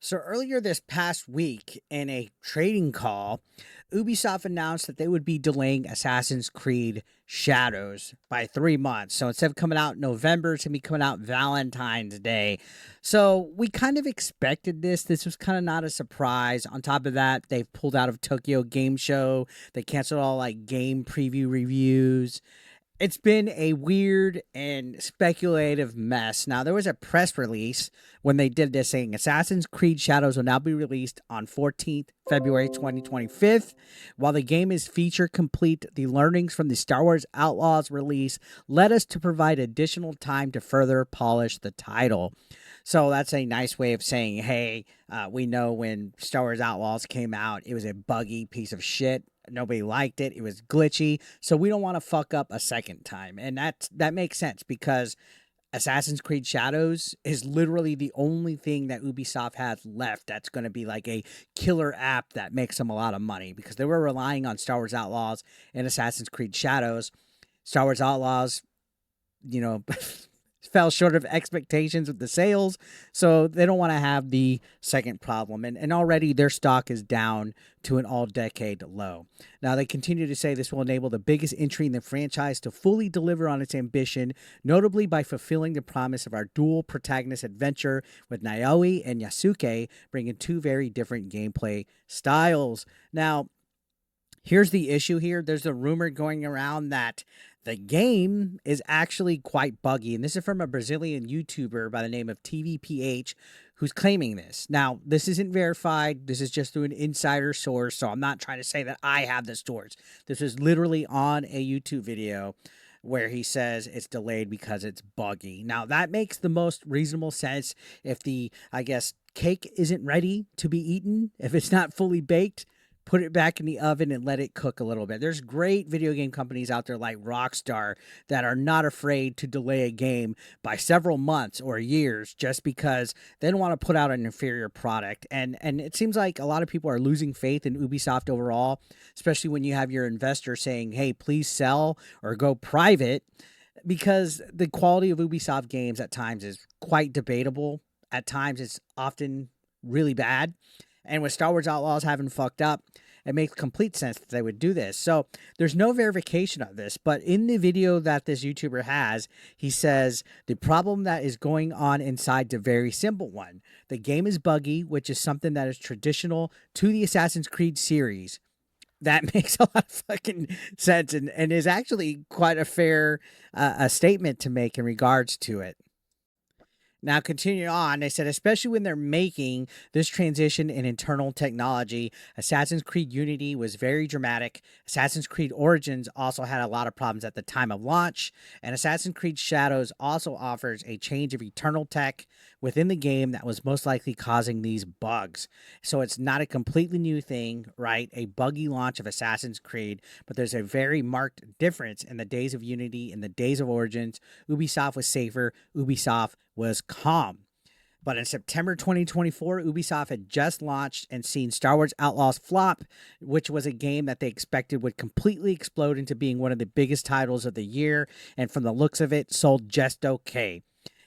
So earlier this past week, in a trading call, Ubisoft announced that they would be delaying Assassin's Creed Shadows by 3 months. So instead of coming out in November, it's going to be coming out Valentine's Day. So we kind of expected this. This was kind of not a surprise. On top of that, they've pulled out of Tokyo Game Show. They canceled all like game preview reviews. It's been a weird and speculative mess. Now, there was a press release when they did this saying Assassin's Creed Shadows will now be released on 14th February 2025. While the game is feature complete, the learnings from the Star Wars Outlaws release led us to provide additional time to further polish the title. So that's a nice way of saying, hey, we know when Star Wars Outlaws came out, it was a buggy piece of shit. Nobody liked it. It was glitchy. So we don't want to fuck up a second time. And that makes sense because Assassin's Creed Shadows is literally the only thing that Ubisoft has left that's going to be like a killer app that makes them a lot of money because they were relying on Star Wars Outlaws and Assassin's Creed Shadows. Star Wars Outlaws, you know, fell short of expectations with the sales, so they don't want to have the second problem. And already their stock is down to an all-decade low. Now, they continue to say this will enable the biggest entry in the franchise to fully deliver on its ambition, notably by fulfilling the promise of our dual protagonist adventure with Naoe and Yasuke, bringing two very different gameplay styles. Now, here's the issue here. There's a rumor going around that the game is actually quite buggy. And this is from a Brazilian YouTuber by the name of TVPH who's claiming this. Now, this isn't verified. This is just through an insider source. So I'm not trying to say that I have the source. This is literally on a YouTube video where he says it's delayed because it's buggy. Now, that makes the most reasonable sense if the, I guess, cake isn't ready to be eaten, if it's not fully baked. Put it back in the oven and let it cook a little bit. There's great video game companies out there like Rockstar that are not afraid to delay a game by several months or years just because they don't want to put out an inferior product. And it seems like a lot of people are losing faith in Ubisoft overall, especially when you have your investor saying, hey, please sell or go private, because the quality of Ubisoft games at times is quite debatable. At times it's often really bad. And with Star Wars Outlaws having fucked up, it makes complete sense that they would do this. So there's no verification of this, but in the video that this YouTuber has, he says the problem that is going on inside is a very simple one. The game is buggy, which is something that is traditional to the Assassin's Creed series. That makes a lot of fucking sense and is actually quite a fair a statement to make in regards to it. Now, continuing on, they said, especially when they're making this transition in internal technology, Assassin's Creed Unity was very dramatic. Assassin's Creed Origins also had a lot of problems at the time of launch. And Assassin's Creed Shadows also offers a change of internal tech within the game that was most likely causing these bugs. So it's not a completely new thing, right? A buggy launch of Assassin's Creed, but there's a very marked difference in the days of Unity and the days of Origins. Ubisoft was safer. Ubisoft was calm. But in September 2024, Ubisoft had just launched and seen Star Wars Outlaws flop, which was a game that they expected would completely explode into being one of the biggest titles of the year. And from the looks of it, sold just okay.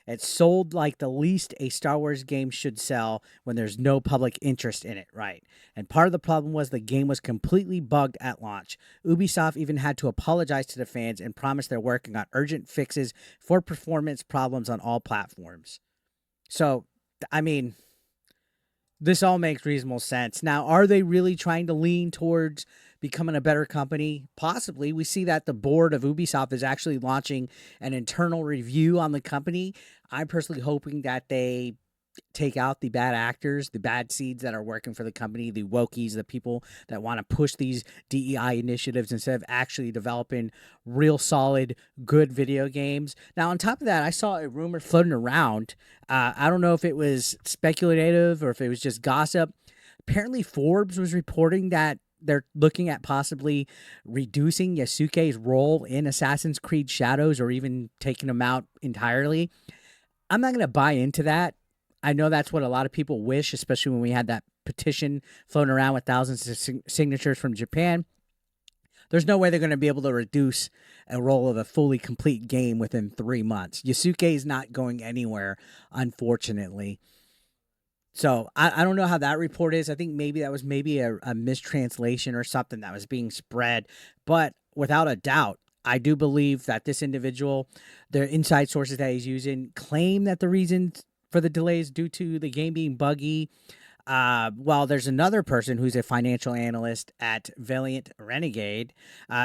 It sold like the least a Star Wars game should sell when there's no public interest in it, right? And part of the problem was the game was completely bugged at launch. Ubisoft even had to apologize to the fans and promise they're working on urgent fixes for performance problems on all platforms. So, I mean, this all makes reasonable sense. Now, are they really trying to lean towards becoming a better company? Possibly. We see that the board of Ubisoft is actually launching an internal review on the company. I'm personally hoping that they take out the bad actors, the bad seeds that are working for the company, the wokies, the people that want to push these DEI initiatives instead of actually developing real solid, good video games. Now, on top of that, I saw a rumor floating around. I don't know if it was speculative or if it was just gossip. Apparently, Forbes was reporting that they're looking at possibly reducing Yasuke's role in Assassin's Creed Shadows or even taking him out entirely. I'm not going to buy into that. I know that's what a lot of people wish, especially when we had that petition floating around with thousands of signatures from Japan. There's no way they're going to be able to reduce a role of a fully complete game within 3 months. Yasuke is not going anywhere, unfortunately. So I don't know how that report is. I think maybe that was maybe a mistranslation or something that was being spread. But without a doubt, I do believe that this individual, the inside sources that he's using, claim that the reason for the delay is due to the game being buggy. Well, there's another person who's a financial analyst at Valiant Renegade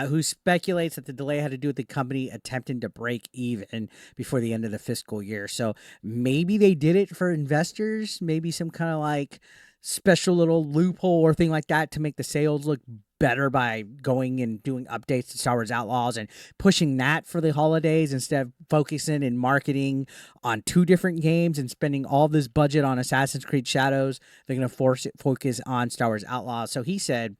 who speculates that the delay had to do with the company attempting to break even before the end of the fiscal year. So maybe they did it for investors, maybe some kind of like special little loophole or thing like that to make the sales look better by going and doing updates to Star Wars Outlaws and pushing that for the holidays instead of focusing in marketing on two different games and spending all this budget on Assassin's Creed Shadows. They're going to focus on Star Wars Outlaws. So he said,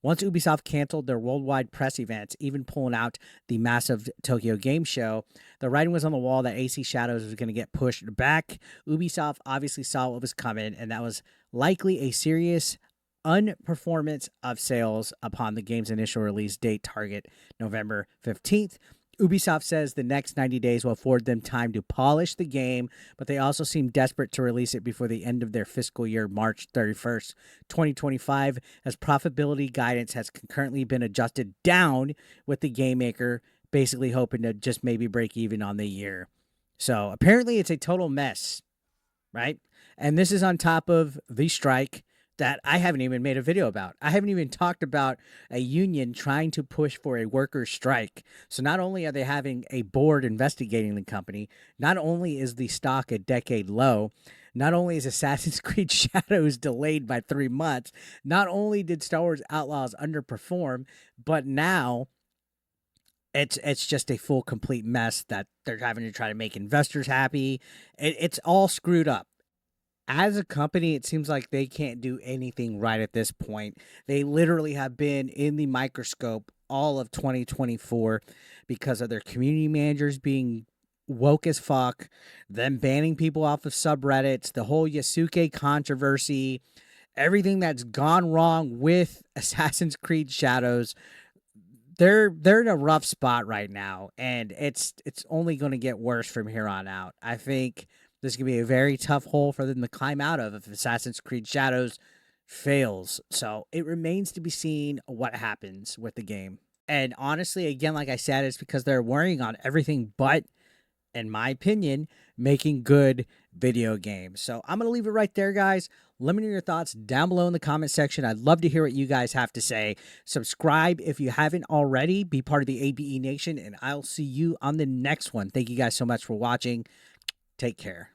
once Ubisoft canceled their worldwide press events, even pulling out the massive Tokyo Game Show, the writing was on the wall that AC Shadows was going to get pushed back. Ubisoft obviously saw what was coming, and that was likely a serious unperformance of sales upon the game's initial release date target November 15th. Ubisoft says the next 90 days will afford them time to polish the game, but they also seem desperate to release it before the end of their fiscal year, March 31st, 2025, as profitability guidance has concurrently been adjusted down, with the game maker basically hoping to just maybe break even on the year. So apparently it's a total mess, right? And this is on top of the strike that I haven't even made a video about. I haven't even talked about a union trying to push for a workers' strike. So not only are they having a board investigating the company, not only is the stock a decade low, not only is Assassin's Creed Shadows delayed by 3 months, not only did Star Wars Outlaws underperform, but now it's just a full complete mess that they're having to try to make investors happy. It's all screwed up. As a company, it seems like they can't do anything right at this point. They literally have been in the microscope all of 2024 because of their community managers being woke as fuck, them banning people off of subreddits, the whole Yasuke controversy, everything that's gone wrong with Assassin's Creed Shadows. They're in a rough spot right now, and it's only going to get worse from here on out. I think this could be a very tough hole for them to climb out of if Assassin's Creed Shadows fails. So it remains to be seen what happens with the game. And honestly, again, like I said, it's because they're worrying on everything but, in my opinion, making good video games. So I'm going to leave it right there, guys. Let me know your thoughts down below in the comment section. I'd love to hear what you guys have to say. Subscribe if you haven't already. Be part of the ABE Nation, and I'll see you on the next one. Thank you guys so much for watching. Take care.